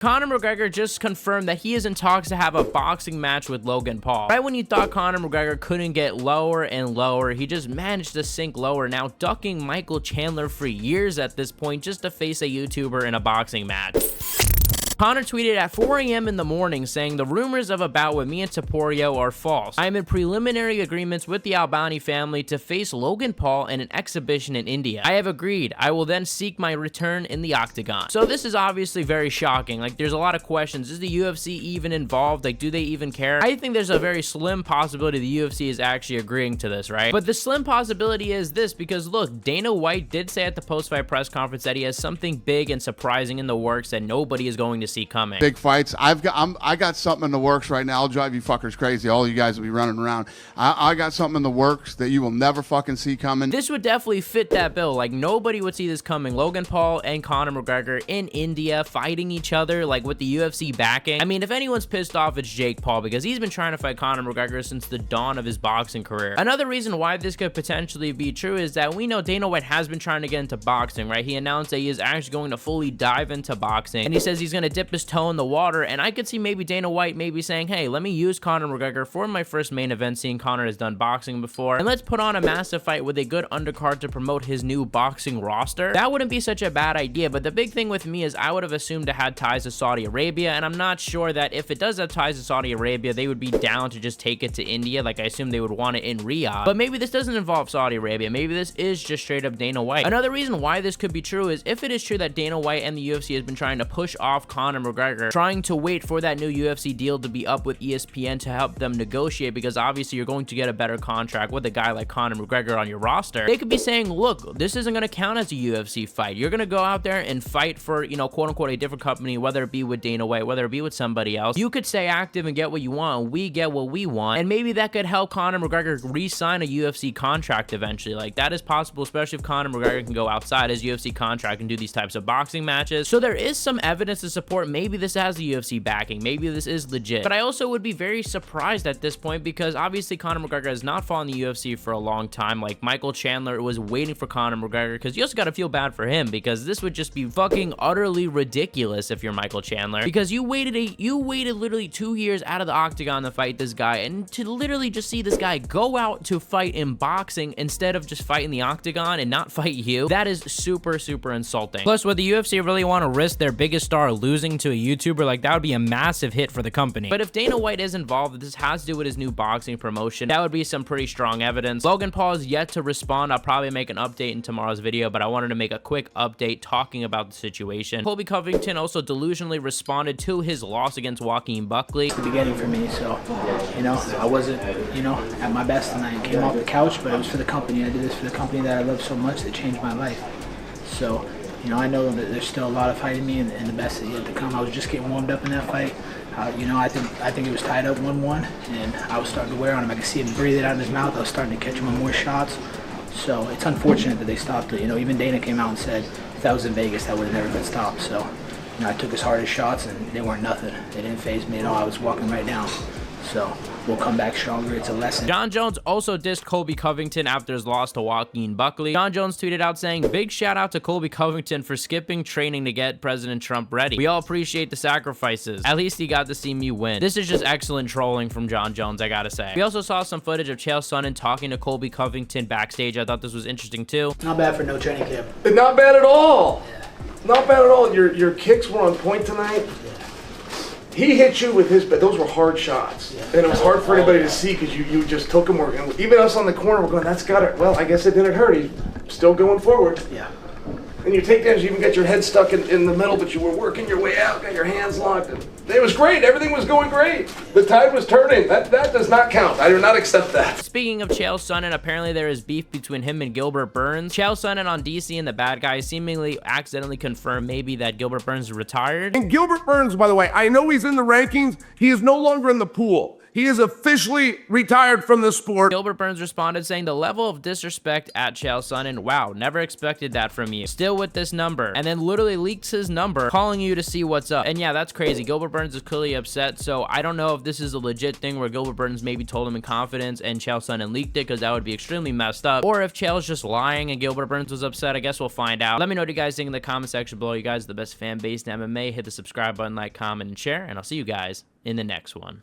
Conor McGregor just confirmed that he is in talks to have a boxing match with Logan Paul. Right when you thought Conor McGregor couldn't get lower and lower, he just managed to sink lower, now ducking Michael Chandler for years at this point just to face a YouTuber in a boxing match. Conor tweeted at 4 a.m. in the morning saying, "The rumors of a bout with me and Topuria are false. I am in preliminary agreements with the Albani family to face Logan Paul in an exhibition in India. I have agreed. I will then seek my return in the octagon." So this is obviously very shocking. Like, there's a lot of questions. Is the UFC even involved? Like, do they even care? I think there's a very slim possibility the UFC is actually agreeing to this, right? But the slim possibility is this, because look, Dana White did say at the post-fight press conference that he has something big and surprising in the works that nobody is going to see coming. Big fights. I got something in the works right now. I'll drive you fuckers crazy. All you guys will be running around. I got something in the works that you will never fucking see coming. This would definitely fit that bill. Like, nobody would see this coming. Logan Paul and Conor McGregor in India fighting each other, like with the UFC backing. I mean, if anyone's pissed off, it's Jake Paul, because he's been trying to fight Conor McGregor since the dawn of his boxing career. Another reason why this could potentially be true is that we know Dana White has been trying to get into boxing, right? He announced that he is actually going to fully dive into boxing, and he says he's going to dip his toe in the water, and I could see maybe Dana White maybe saying, hey, let me use Conor McGregor for my first main event, seeing Conor has done boxing before, and let's put on a massive fight with a good undercard to promote his new boxing roster. That wouldn't be such a bad idea, but the big thing with me is I would have assumed it had ties to Saudi Arabia, and I'm not sure that if it does have ties to Saudi Arabia, they would be down to just take it to India. Like, I assume they would want it in Riyadh, but maybe this doesn't involve Saudi Arabia. Maybe this is just straight up Dana White. Another reason why this could be true is if it is true that Dana White and the UFC has been trying to push off Conor McGregor, trying to wait for that new UFC deal to be up with ESPN to help them negotiate, because obviously you're going to get a better contract with a guy like Conor McGregor on your roster. They could be saying, look, this isn't going to count as a UFC fight. You're going to go out there and fight for, you know, quote unquote, a different company, whether it be with Dana White, whether it be with somebody else. You could stay active and get what you want, and we get what we want, and maybe that could help Conor McGregor re-sign a UFC contract eventually. Like, that is possible, especially if Conor McGregor can go outside his UFC contract and do these types of boxing matches. So there is some evidence to support maybe this has the UFC backing, maybe this is legit. But I also would be very surprised at this point, because obviously Conor McGregor has not fought in the UFC for a long time. Like, Michael Chandler was waiting for Conor McGregor, because you also got to feel bad for him, because this would just be fucking utterly ridiculous if you're Michael Chandler, because you waited literally 2 years out of the octagon to fight this guy, and to literally just see this guy go out to fight in boxing instead of just fighting the octagon and not fight you, that is super insulting. Plus, would the UFC really want to risk their biggest star losing to a YouTuber? Like, that would be a massive hit for the company. But if Dana White is involved, this has to do with his new boxing promotion, that would be some pretty strong evidence. Logan Paul is yet to respond. I'll probably make an update in tomorrow's video, but I wanted to make a quick update talking about the situation. Colby Covington also delusionally responded to his loss against Joaquin Buckley. It's the beginning for me, so, you know, I wasn't, you know, at my best tonight. I came off the couch, but it was for the company. I did this for the company that I love so much that changed my life. So, you know, I know that there's still a lot of fight in me, and the best is yet to come. I was just getting warmed up in that fight. You know, I think it was tied up 1-1, and I was starting to wear on him. I could see him breathe it out in his mouth. I was starting to catch him on more shots. So it's unfortunate that they stopped it. You know, even Dana came out and said if that was in Vegas, that would have never been stopped. So, you know, I took his hardest shots, and they weren't nothing. They didn't faze me at all. I was walking right down. So we'll come back stronger. It's a lesson. Jon Jones also dissed Colby Covington after his loss to Joaquin Buckley. Jon Jones tweeted out saying, "Big shout out to Colby Covington for skipping training to get President Trump ready. We all appreciate the sacrifices. At least he got to see me win." This is just excellent trolling from Jon Jones, I gotta say. We also saw some footage of Chael Sonnen talking to Colby Covington backstage. I thought this was interesting too. Not bad for no training camp. Not bad at all. Yeah. Not bad at all. Your kicks were on point tonight. He hit you with his, but those were hard shots. Yeah. And it was hard for anybody to see, because you just took them. Even us on the corner were going, that's got it. Well, I guess it didn't hurt. He's still going forward. Yeah. And your takedowns, you even got your head stuck in the middle, but you were working your way out, got your hands locked. And it was great. Everything was going great. The tide was turning. That does not count. I do not accept that. Speaking of Chael Sonnen, apparently there is beef between him and Gilbert Burns. Chael Sonnen on DC and the Bad Guys seemingly accidentally confirmed maybe that Gilbert Burns is retired. And Gilbert Burns, by the way, I know he's in the rankings. He is no longer in the pool. He is officially retired from the sport. Gilbert Burns responded saying the level of disrespect at Chael Sonnen, wow, never expected that from you. Still with this number. And then literally leaks his number, calling you to see what's up. And yeah, that's crazy. Gilbert Burns is clearly upset, so I don't know if this is a legit thing where Gilbert Burns maybe told him in confidence and Chael Sonnen leaked it, because that would be extremely messed up. Or if Chael's just lying and Gilbert Burns was upset. I guess we'll find out. Let me know what you guys think in the comment section below. You guys are the best fan base in MMA. Hit the subscribe button, like, comment, and share, and I'll see you guys in the next one.